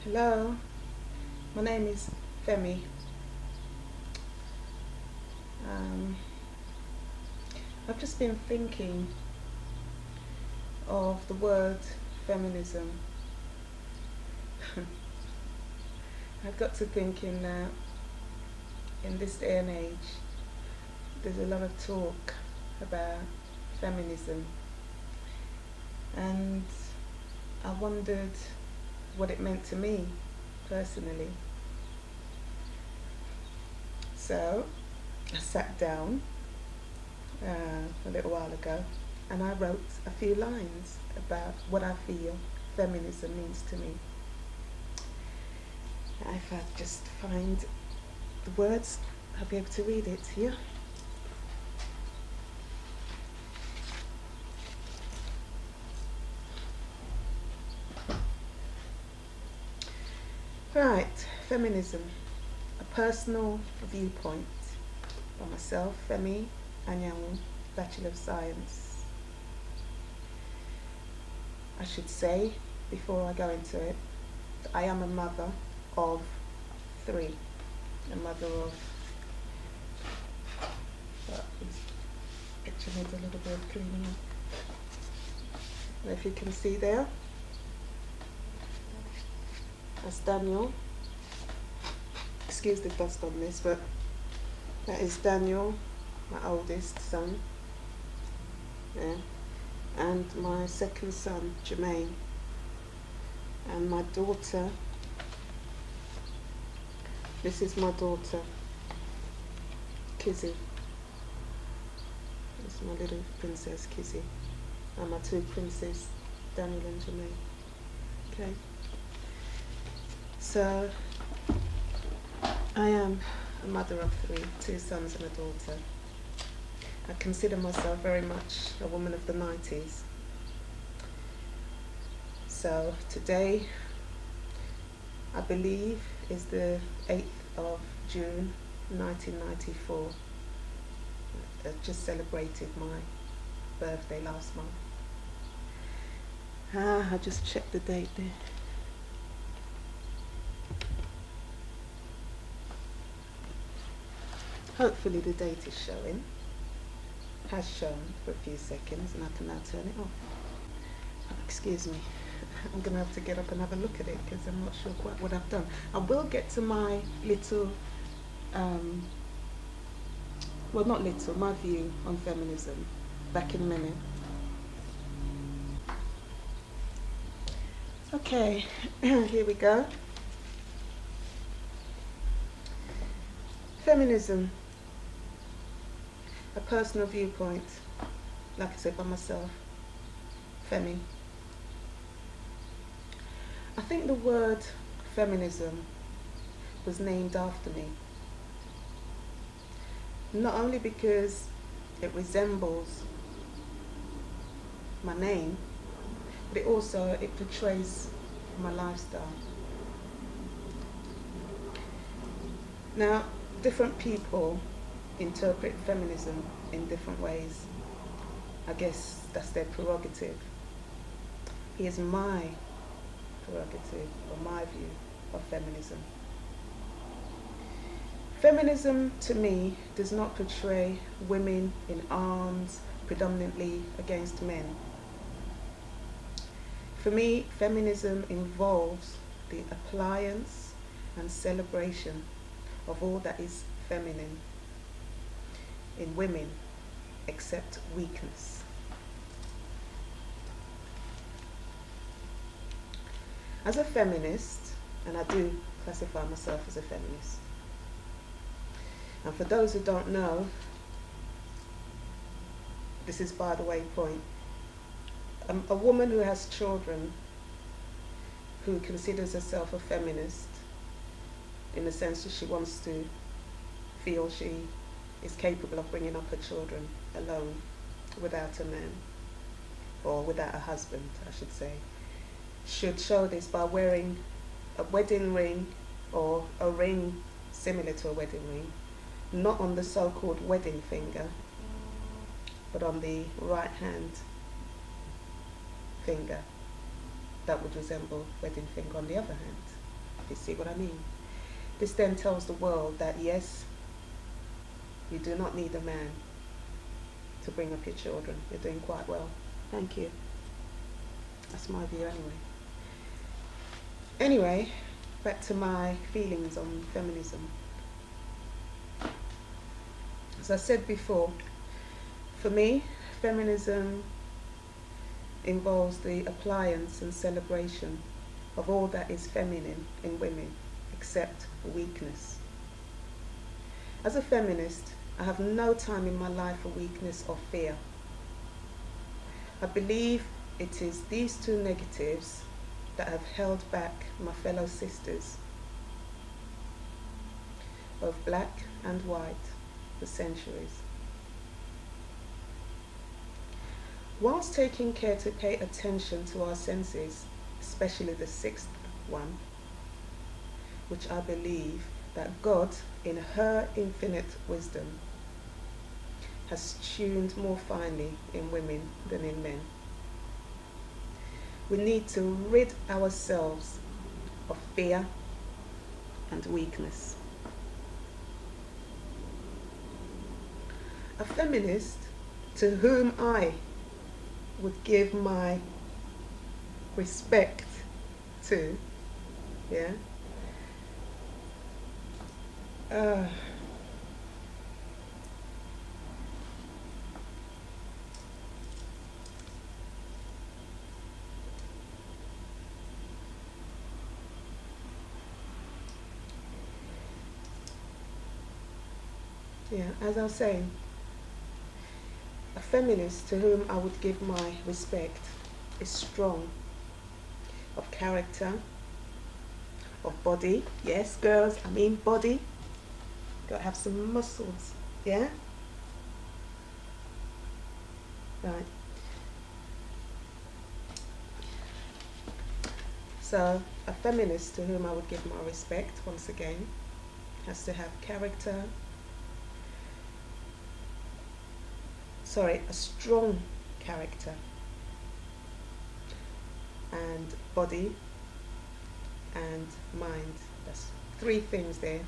Hello, my name is Phemy. Um, I've just been thinking of the word feminism. I've got to thinking that in this day and age, there's a lot of talk about feminism, and I wondered what it meant to me personally. So I sat down a little while ago and I wrote a few lines about what I feel feminism means to me. If I just find the words, I'll be able to read it here. Right, feminism, a personal viewpoint by myself, Phemy Williams, Bachelor of Science. I should say, before I go into it, that I am a mother of three. A mother of, picture needs a little bit of cleaning up. And if you can see there, that's Daniel. Excuse the dust on this, but that is Daniel, my oldest son. Yeah. And my second son, Jermaine. And my daughter, this is my daughter, Kizzy. This is my little princess, Kizzy. And my two princes, Daniel and Jermaine. Okay. So, I am a mother of three, two sons and a daughter. I consider myself very much a woman of the 90s. So today, I believe, is the 8th of June 1994. I just celebrated my birthday last month. I just checked the date there. Hopefully the date is showing. Has shown for a few seconds, and I can now turn it off. Oh, excuse me. I'm going to have to get up and have a look at it because I'm not sure quite what I've done. I will get to my little, well, not little, my view on feminism back in a minute. Okay, here we go. Feminism, a personal viewpoint, like I said, by myself, Phemy. I think the word feminism was named after me, not only because it resembles my name, but it portrays my lifestyle. Now, different people interpret feminism in different ways. I guess that's their prerogative. Here's my prerogative, or my view of feminism. Feminism, to me, does not portray women in arms predominantly against men. For me, feminism involves the appliance and celebration of all that is feminine in women, except weakness. As a feminist, and I do classify myself as a feminist, and for those who don't know, this is by the way point, a woman who has children who considers herself a feminist in the sense that she wants to feel she is capable of bringing up her children alone without a man, or without a husband, I should say, should show this by wearing a wedding ring or a ring similar to a wedding ring, not on the so-called wedding finger, but on the right hand finger that would resemble wedding finger on the other hand. if you see what I mean. This then tells the world that yes, you do not need a man to bring up your children. You're doing quite well. Thank you. That's my view anyway. Anyway, back to my feelings on feminism. As I said before, for me, feminism involves the appliance and celebration of all that is feminine in women, except weakness. As a feminist, I have no time in my life for weakness or fear. I believe it is these two negatives that have held back my fellow sisters, both black and white, for centuries. Whilst taking care to pay attention to our senses, especially the sixth one, which I believe that God, in her infinite wisdom, has tuned more finely in women than in men. We need to rid ourselves of fear and weakness. A feminist to whom I would give my respect to, yeah, as I was saying, a feminist to whom I would give my respect is strong, of character, of body. Yes, girls, I mean body. Got to have some muscles, yeah? Right. So, a feminist to whom I would give my respect, once again, has to have character. A strong character and body and mind. That's three things there.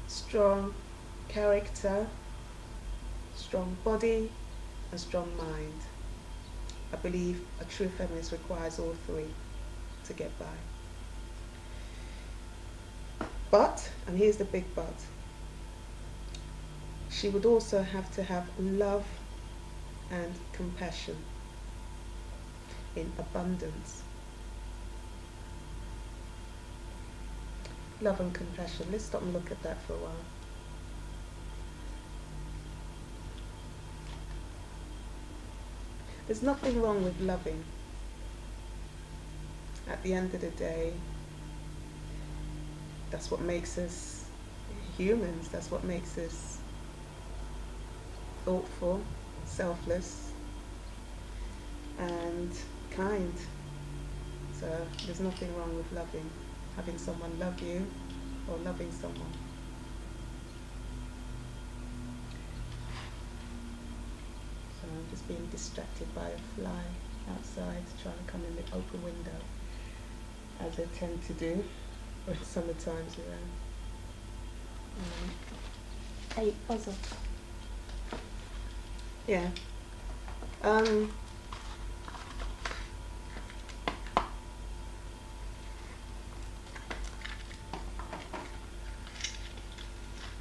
Strong character, strong body, and strong mind. I believe a true feminist requires all three to get by. But, and here's the big but, she would also have to have love and compassion in abundance. Love and compassion. Let's stop and look at that for a while. There's nothing wrong with loving. At the end of the day, that's what makes us humans. That's what makes us thoughtful, selfless, and kind. So there's nothing wrong with loving, having someone love you or loving someone. So I'm just being distracted by a fly outside trying to come in the open window, as they tend to do when summertime's around. Hey, puzzle. Yeah.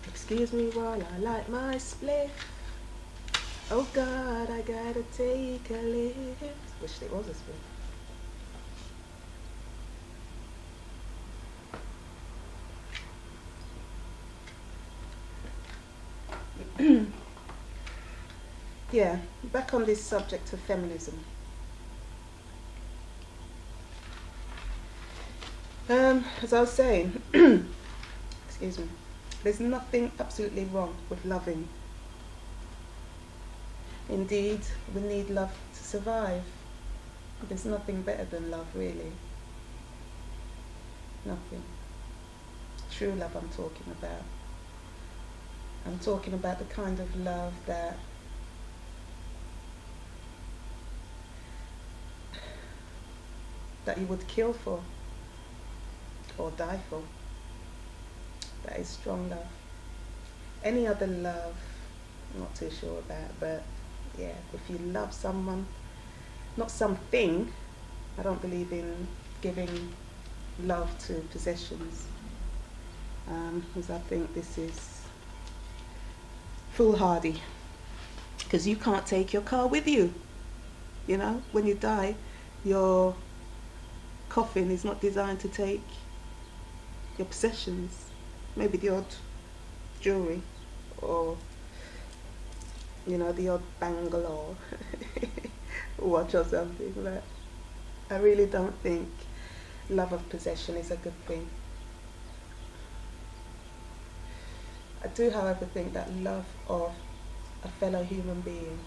Excuse me while I light my spliff. Oh God, I gotta take a lift. Wish there was a spliff. Yeah, back on this subject of feminism. As I was saying, excuse me, there's nothing absolutely wrong with loving. Indeed, we need love to survive. There's nothing better than love, really. Nothing. True love I'm talking about. I'm talking about the kind of love that you would kill for, or die for. That is strong love. Any other love, I'm not too sure about, but yeah, if you love someone, not something, I don't believe in giving love to possessions, because I think this is foolhardy, because you can't take your car with you. You know, when you die, your coffin is not designed to take your possessions, maybe the odd jewelry or, you know, the odd bangle or watch or something, but I really don't think love of possession is a good thing. I do, however, think that love of a fellow human being,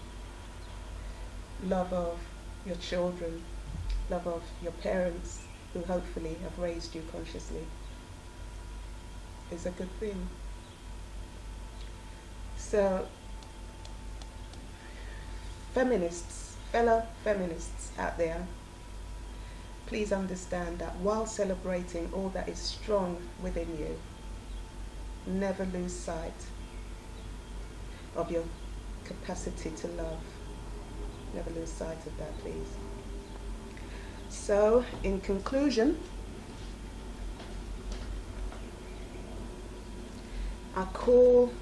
love of your children, love of your parents who hopefully have raised you consciously, is a good thing. So, feminists, fellow feminists out there, please understand that while celebrating all that is strong within you, never lose sight of your capacity to love. Never lose sight of that, please. So, in conclusion, I call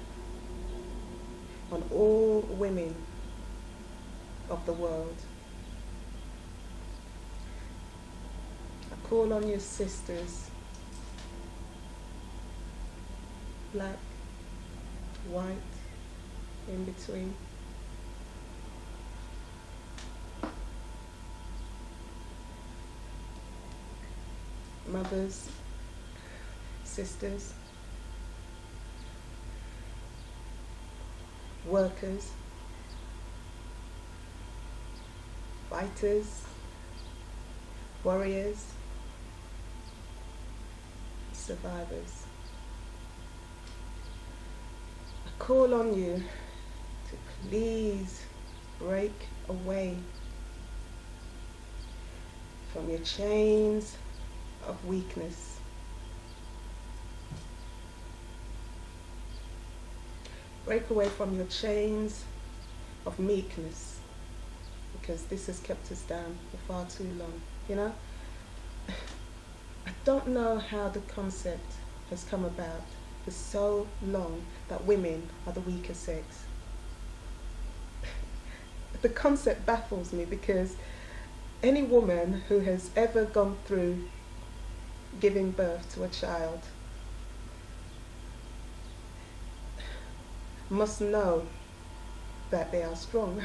on all women of the world. I call on your sisters, black, white, in between. Mothers, sisters, workers, fighters, warriors, survivors. I call on you to please break away from your chains of weakness. Break away from your chains of meekness, because this has kept us down for far too long. You know, I don't know how the concept has come about for so long that women are the weaker sex. The concept baffles me, because any woman who has ever gone through giving birth to a child must know that they are strong.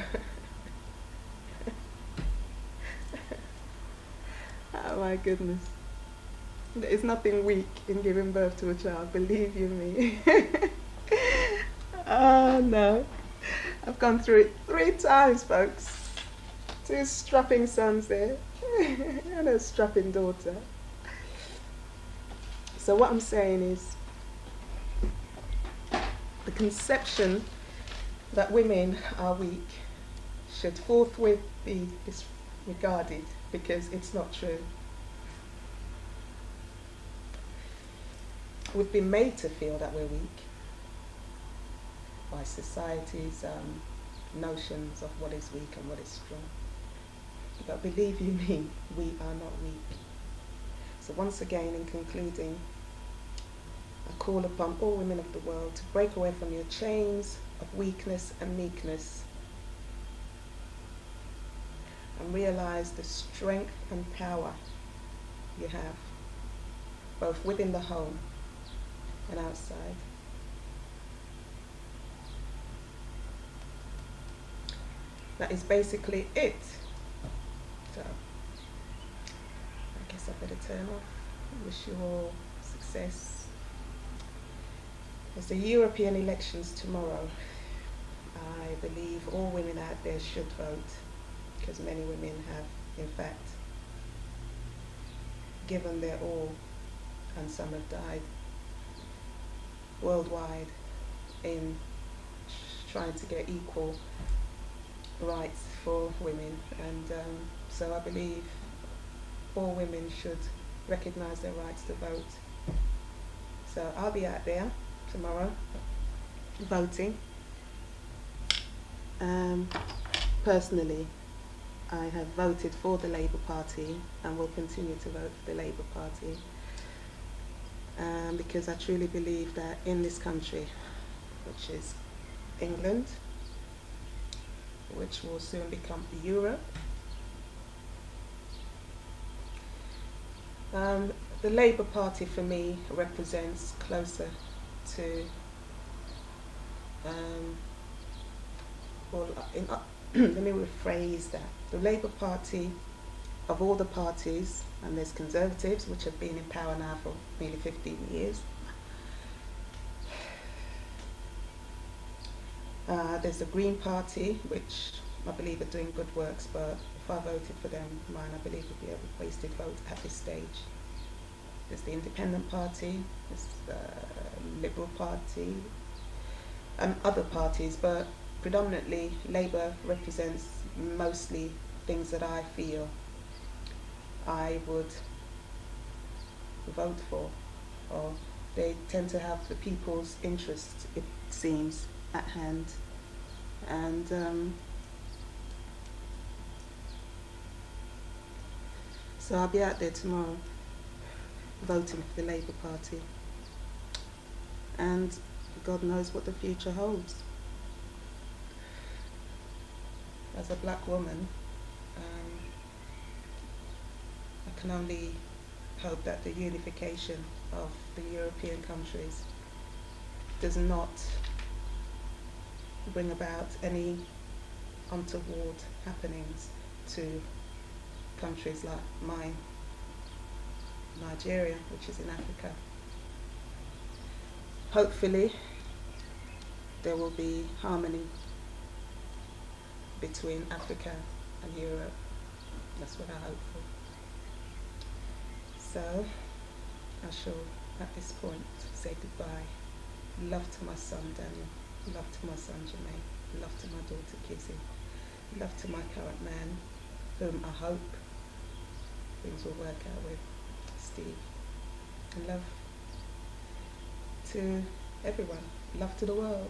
Oh my goodness. There is nothing weak in giving birth to a child, believe you me. Oh no. I've gone through it 3 times, folks. 2 strapping sons there and a strapping daughter. So what I'm saying is, the conception that women are weak should forthwith be disregarded, because it's not true. We've been made to feel that we're weak by society's notions of what is weak and what is strong. But believe you me, we are not weak. So once again, in concluding, I call upon all women of the world to break away from your chains of weakness and meekness and realize the strength and power you have, both within the home and outside. That is basically it. So, I guess I better turn off. Wish you all success. There's the European elections tomorrow. I believe all women out there should vote, because many women have, in fact, given their all, and some have died worldwide in trying to get equal rights for women. And so I believe all women should recognise their rights to vote. So I'll be out there tomorrow voting. Personally, I have voted for the Labour Party and will continue to vote for the Labour Party because I truly believe that in this country, which is England, which will soon become Europe, the Labour Party for me represents closer to let me rephrase that. The Labour Party, of all the parties, and there's Conservatives, which have been in power now for nearly 15 years. There's the Green Party, which I believe are doing good works, but if I voted for them, mine, I believe, would be a wasted vote at this stage. There's the Independent Party, there's the Liberal Party, and other parties, but predominantly Labour represents mostly things that I feel I would vote for, or they tend to have the people's interests, it seems, at hand. And so I'll be out there tomorrow voting for the Labour Party, and God knows what the future holds. As a black woman, I can only hope that the unification of the European countries does not bring about any untoward happenings to countries like mine, Nigeria, which is in Africa. Hopefully there will be harmony between Africa and Europe. That's what I hope for. So I shall at this point say goodbye. Love to my son Daniel, love to my son Jermaine, love to my daughter Kizzy, love to my current man, whom I hope things will work out with, Steve, and love to everyone, love to the world.